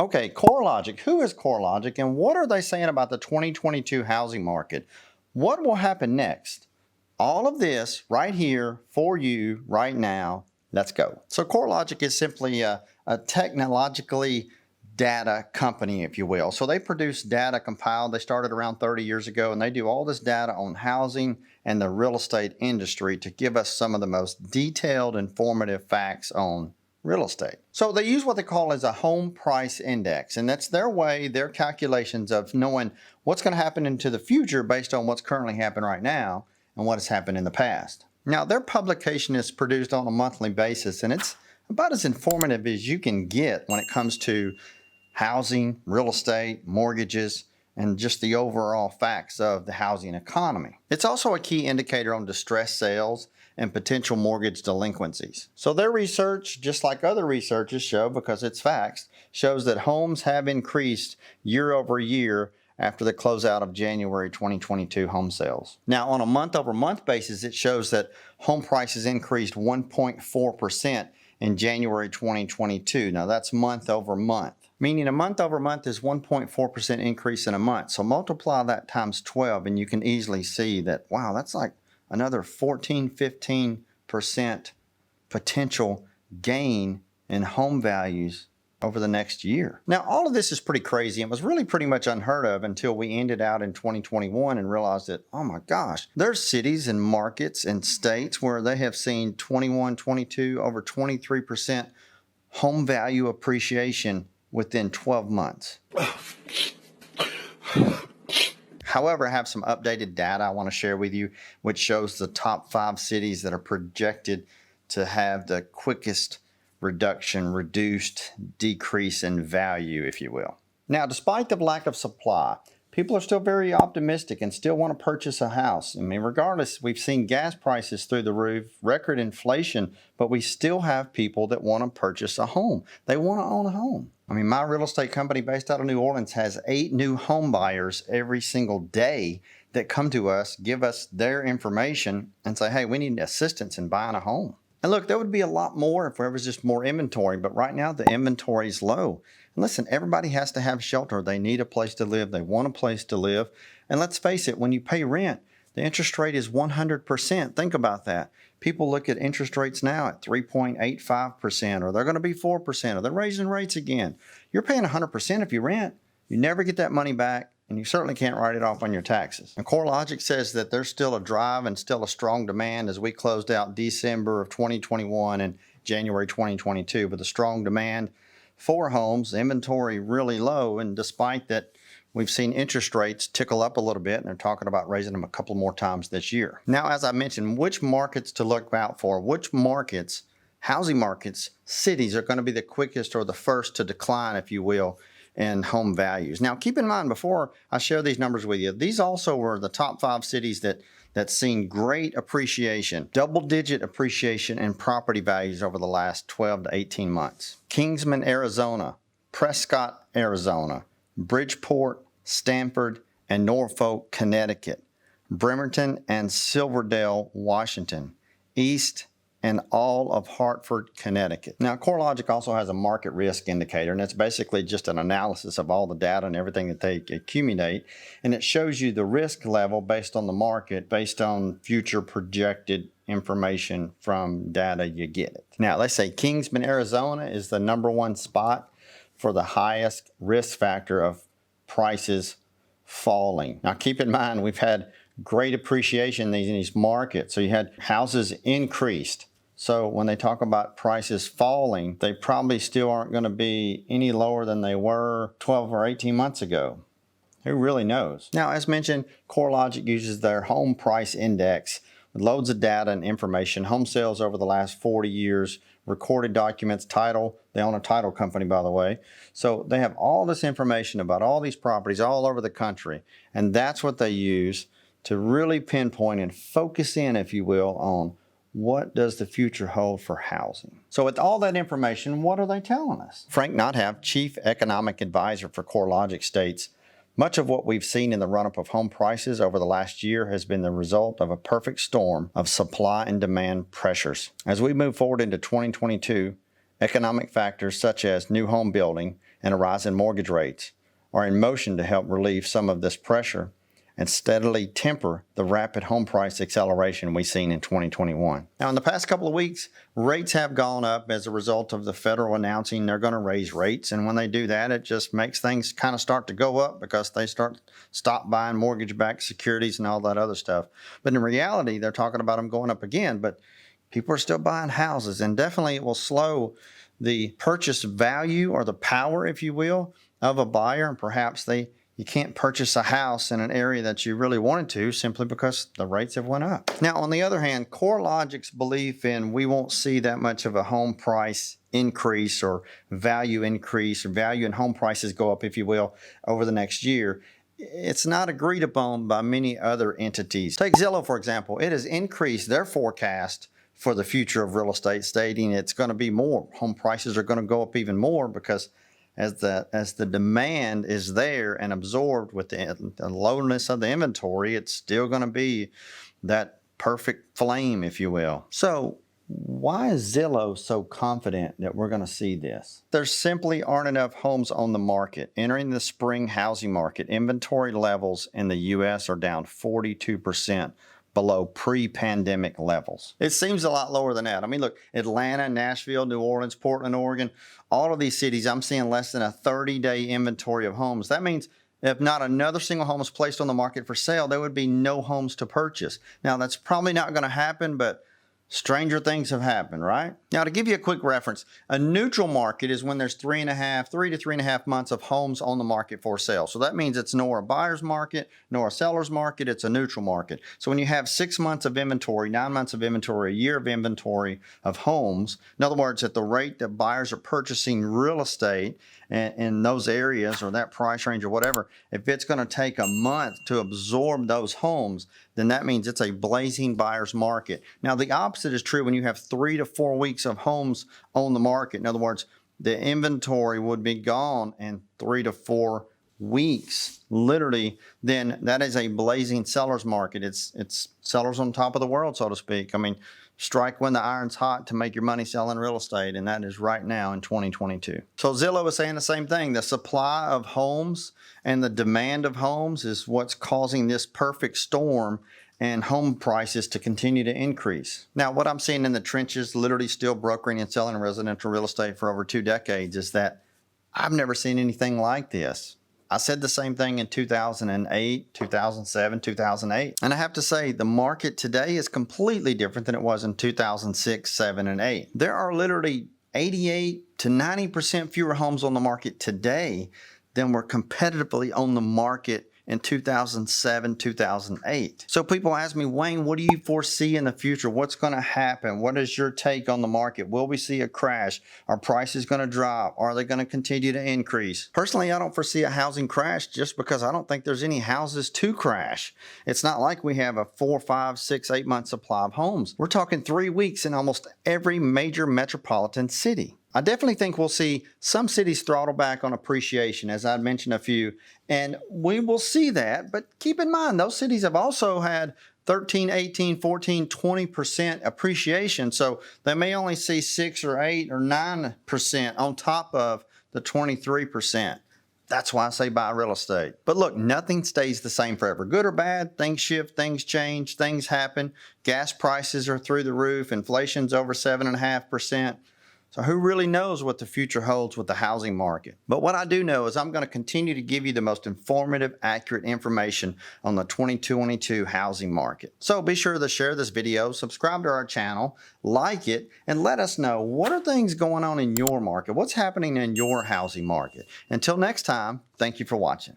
Okay, CoreLogic. Who is CoreLogic and what are they saying about the 2022 housing market? What will happen next? All of this right here for you right now. Let's go. So CoreLogic is simply a technologically data company, if you will. So they produce data compiled. They started around 30 years ago, and they do all this data on housing and the real estate industry to give us some of the most detailed, informative facts on real estate. So they use what they call as a home price index, and that's their way, their calculations of knowing what's going to happen into the future based on what's currently happening right now and what has happened in the past. Now, their publication is produced on a monthly basis, and it's about as informative as you can get when it comes to housing, real estate, mortgages, and just the overall facts of the housing economy. It's also a key indicator on distressed sales and potential mortgage delinquencies. So their research, just like other researches show, because it's facts, shows that homes have increased year over year after the closeout of January 2022 home sales. Now, on a month-over-month basis, it shows that home prices increased 1.4% in January 2022. Now, that's month over month, meaning a month over month is 1.4% increase in a month. So multiply that times 12, and you can easily see that, wow, that's like another 15% potential gain in home values over the next year. Now, all of this is pretty crazy and was really pretty much unheard of until we ended out in 2021 and realized that, oh my gosh, there's cities and markets and states where they have seen 21, 22, over 23% home value appreciation within 12 months. However, I have some updated data I want to share with you, which shows the top 5 cities that are projected to have the quickest reduced decrease in value, if you will. Now, despite the lack of supply, people are still very optimistic and still want to purchase a house. I mean, regardless, we've seen gas prices through the roof, record inflation, but we still have people that want to purchase a home. They want to own a home. I mean, my real estate company based out of New Orleans has 8 new home buyers every single day that come to us, give us their information, and say, hey, we need assistance in buying a home. And look, there would be a lot more if there was just more inventory, but right now the inventory is low. And listen, everybody has to have shelter. They need a place to live. They want a place to live. And let's face it, when you pay rent, the interest rate is 100%. Think about that. People look at interest rates now at 3.85%, or they're going to be 4%, or they're raising rates again. You're paying 100% if you rent. You never get that money back, and you certainly can't write it off on your taxes. And CoreLogic says that there's still a drive and still a strong demand as we closed out December of 2021 and January 2022 with a strong demand for homes, inventory really low, and despite that, we've seen interest rates tickle up a little bit, and they're talking about raising them a couple more times this year. Now, as I mentioned, which markets to look out for, which markets, housing markets, cities are going to be the quickest or the first to decline, if you will, in home values. Now, keep in mind, before I share these numbers with you, these also were the top 5 cities that's seen great appreciation, double-digit appreciation in property values over the last 12 to 18 months. Kingsman, Arizona, Prescott, Arizona, Bridgeport, Stanford, and Norfolk, Connecticut, Bremerton and Silverdale, Washington, East and all of Hartford, Connecticut. Now, CoreLogic also has a market risk indicator, and it's basically just an analysis of all the data and everything that they accumulate, and it shows you the risk level based on the market, based on future projected information from data you get. Now, let's say Kingsman, Arizona is the #1 spot for the highest risk factor of prices falling. Now, keep in mind, we've had great appreciation in these markets. So you had houses increased. So when they talk about prices falling, they probably still aren't going to be any lower than they were 12 or 18 months ago. Who really knows? Now, as mentioned, CoreLogic uses their home price index with loads of data and information, home sales over the last 40 years, recorded documents, title. They own a title company, by the way. So they have all this information about all these properties all over the country. And that's what they use to really pinpoint and focus in, if you will, on what does the future hold for housing. So with all that information, what are they telling us? Frank Nothav, Chief Economic Advisor for CoreLogic, states, much of what we've seen in the run-up of home prices over the last year has been the result of a perfect storm of supply and demand pressures. As we move forward into 2022, economic factors such as new home building and a rise in mortgage rates are in motion to help relieve some of this pressure and steadily temper the rapid home price acceleration we've seen in 2021. Now, in the past couple of weeks, rates have gone up as a result of the federal announcing they're going to raise rates. And when they do that, it just makes things kind of start to go up because they stop buying mortgage-backed securities and all that other stuff. But in reality, they're talking about them going up again. But people are still buying houses, and definitely it will slow the purchase value, or the power, if you will, of a buyer. And perhaps you can't purchase a house in an area that you really wanted to simply because the rates have went up. Now, on the other hand, CoreLogic's belief in we won't see that much of a home price increase or value increase, or value in home prices go up, if you will, over the next year, it's not agreed upon by many other entities. Take Zillow, for example. It has increased their forecast for the future of real estate, stating it's going to be more. Home prices are going to go up even more because as the demand is there and absorbed with the lowness of the inventory, it's still going to be that perfect flame, if you will. So why is Zillow so confident that we're going to see this? There simply aren't enough homes on the market. Entering the spring housing market, inventory levels in the U.S. are down 42% below pre-pandemic levels. It seems a lot lower than that. I mean, look, Atlanta, Nashville, New Orleans, Portland, Oregon, all of these cities, I'm seeing less than a 30-day inventory of homes. That means if not another single home is placed on the market for sale, there would be no homes to purchase. Now, that's probably not going to happen, but stranger things have happened, right? Now, to give you a quick reference, a neutral market is when there's 3 to 3.5 months of homes on the market for sale. So that means it's nor a buyer's market, nor a seller's market, it's a neutral market. So when you have 6 months of inventory, 9 months of inventory, a year of inventory of homes, in other words, at the rate that buyers are purchasing real estate in those areas or that price range or whatever, if it's going to take a month to absorb those homes, then that means it's a blazing buyer's market. Now, the opposite is true when you have 3 to 4 weeks of homes on the market. In other words, the inventory would be gone in 3 to 4 weeks, literally, then that is a blazing seller's market. It's sellers on top of the world, so to speak. I mean, strike when the iron's hot to make your money selling real estate, and that is right now in 2022. So Zillow is saying the same thing. The supply of homes and the demand of homes is what's causing this perfect storm and home prices to continue to increase. Now, what I'm seeing in the trenches, literally still brokering and selling residential real estate for over 2 decades, is that I've never seen anything like this. I said the same thing in 2008, 2007, 2008. And I have to say, the market today is completely different than it was in 2006, 7, and 8. There are literally 88 to 90% fewer homes on the market today than were competitively on the market in 2007, 2008. So people ask me, Wayne, what do you foresee in the future? What's going to happen? What is your take on the market? Will we see a crash? Are prices going to drop? Are they going to continue to increase? Personally, I don't foresee a housing crash just because I don't think there's any houses to crash. It's not like we have a 4, 5, 6, 8 month supply of homes. We're talking 3 weeks in almost every major metropolitan city. I definitely think we'll see some cities throttle back on appreciation, as I mentioned a few, and we will see that. But keep in mind, those cities have also had 13, 18, 14, 20% appreciation. So they may only see 6 or 8 or 9% on top of the 23%. That's why I say buy real estate. But look, nothing stays the same forever. Good or bad, things shift, things change, things happen. Gas prices are through the roof. Inflation's over 7.5%. So who really knows what the future holds with the housing market? But what I do know is I'm going to continue to give you the most informative, accurate information on the 2022 housing market. So be sure to share this video, subscribe to our channel, like it, and let us know what are things going on in your market? What's happening in your housing market? Until next time, thank you for watching.